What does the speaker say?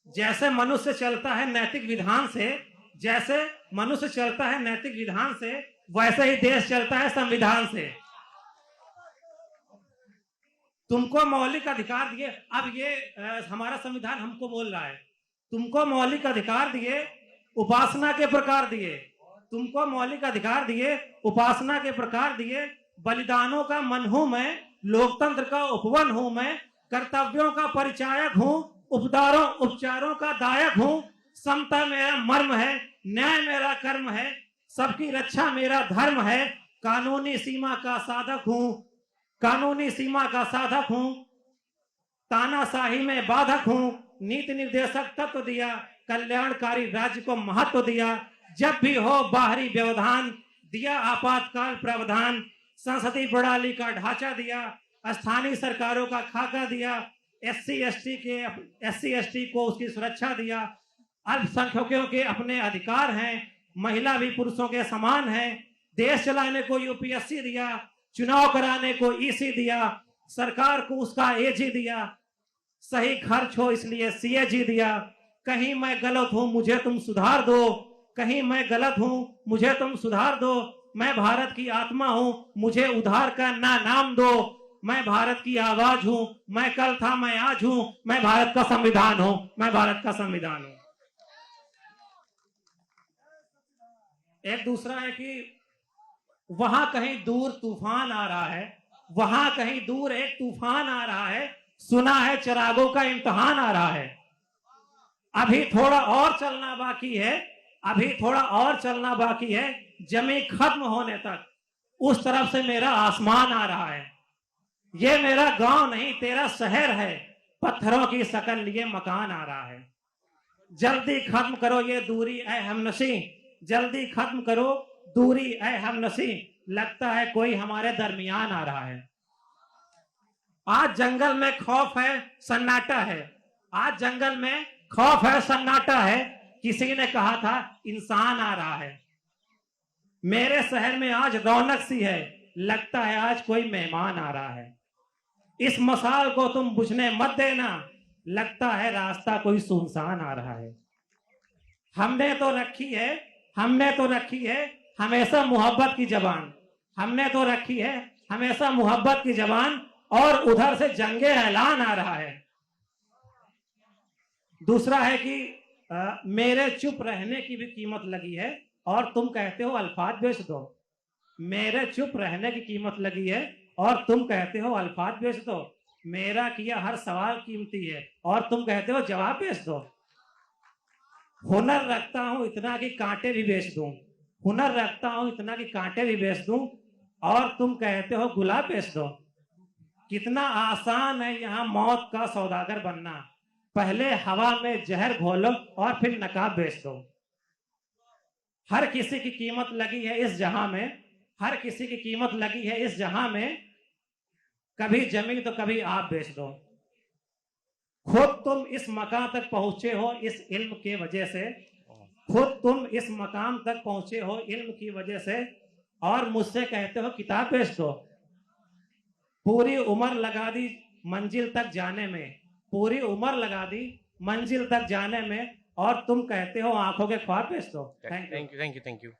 जैसे मनुष्य चलता है नैतिक विधान से, जैसे मनुष्य चलता है नैतिक विधान से, वैसे ही देश चलता है संविधान से। तुमको मौलिक अधिकार दिए, अब ये हमारा संविधान हमको बोल रहा है, तुमको मौलिक अधिकार दिए, उपासना के प्रकार दिए, तुमको मौलिक अधिकार दिए, उपासना के प्रकार दिए, बलिदानों का मन हूं मैं, लोकतंत्र का उपवन हूं मैं, कर्तव्यों का परिचायक हूं, उपचारों का दायक हूं, समता मेरा मर्म है, न्याय मेरा कर्म है, सबकी रक्षा मेरा धर्म है, कानूनी सीमा का साधक हूं, कानूनी सीमा का साधक हूं, तानाशाही में बाधक हूं, नीति निर्देशक तत्व दिया, कल्याणकारी राज्य को महत्व दिया, जब भी हो बाहरी व्यवधान दिया, आपातकाल प्रावधान, संसदीय प्रणाली का ढांचा दिया, स्थानीय सरकारों का खाका दिया, एससी एसटी को उसकी सुरक्षा दिया, अल्पसंख्यकों के अपने अधिकार हैं, महिला भी पुरुषों के समान है, देश चलाने को यूपीएससी दिया, चुनाव कराने को ईसी दिया, सरकार को उसका एजी दिया, सही खर्च हो इसलिए सीएजी दिया, कहीं मैं गलत हूं मुझे तुम सुधार दो, कहीं मैं गलत हूं मुझे तुम सुधार दो, मैं भारत की आत्मा हूं मुझे उधार का ना नाम दो, मैं भारत की आवाज हूं, मैं कल था मैं आज हूं, मैं भारत का संविधान हूं, मैं भारत का संविधान हूं। एक दूसरा है कि वहां कहीं दूर तूफान आ रहा है, वहां कहीं दूर एक तूफान आ रहा है, सुना है चिरागों का इम्तिहान आ रहा है, अभी थोड़ा और चलना बाकी है, अभी थोड़ा और चलना बाकी है, जमी खत्म होने तक उस तरफ से मेरा आसमान आ रहा है, ये मेरा गांव नहीं तेरा शहर है, पत्थरों की शकल लिए मकान आ रहा है, जल्दी खत्म करो ये दूरी ऐ हमनशी, जल्दी खत्म करो दूरी ऐ हमनशी, लगता है कोई हमारे दरमियान आ रहा है। आज जंगल में खौफ है सन्नाटा है, आज जंगल में खौफ है सन्नाटा है, किसी ने कहा था इंसान आ रहा है, मेरे शहर में आज रौनक सी है, लगता है आज कोई मेहमान आ रहा है, इस मसाल को तुम बुझने मत देना, लगता है रास्ता कोई सुनसान आ रहा है। हमने तो रखी है, हमने तो रखी है हमेशा मोहब्बत की जबान, हमने तो रखी है हमेशा मोहब्बत की जबान, और उधर से जंगे ऐलान आ रहा है। दूसरा है कि मेरे चुप रहने की भी कीमत लगी है और तुम कहते हो अल्फाज बेच दो, मेरे चुप रहने की कीमत लगी है और तुम कहते हो अल्फाज बेच दो, मेरा किया हर सवाल कीमती है और तुम कहते हो जवाब बेच दो, हुनर रखता हूं इतना कि कांटे भी बेच दूं, हुनर रखता हूं इतना कि कांटे भी बेच दूं, और तुम कहते हो गुलाब बेच दो। कितना आसान है यहाँ मौत का सौदागर बनना, पहले हवा में जहर घोलो और फिर नकाब बेच दो। हर किसी की कीमत लगी है इस जहां में, हर किसी की कीमत लगी है इस जहां में, कभी जमीन तो कभी आप बेच दो। खुद तुम इस मकाम तक पहुंचे हो इस इल्म के वजह से, खुद तुम इस मकाम तक पहुंचे हो इल्म की वजह से, और मुझसे कहते हो किताब बेच दो। पूरी उम्र लगा दी मंजिल तक जाने में, पूरी उम्र लगा दी मंजिल तक जाने में, और तुम कहते हो आंखों के ख्वाब बेच दो। Thank you.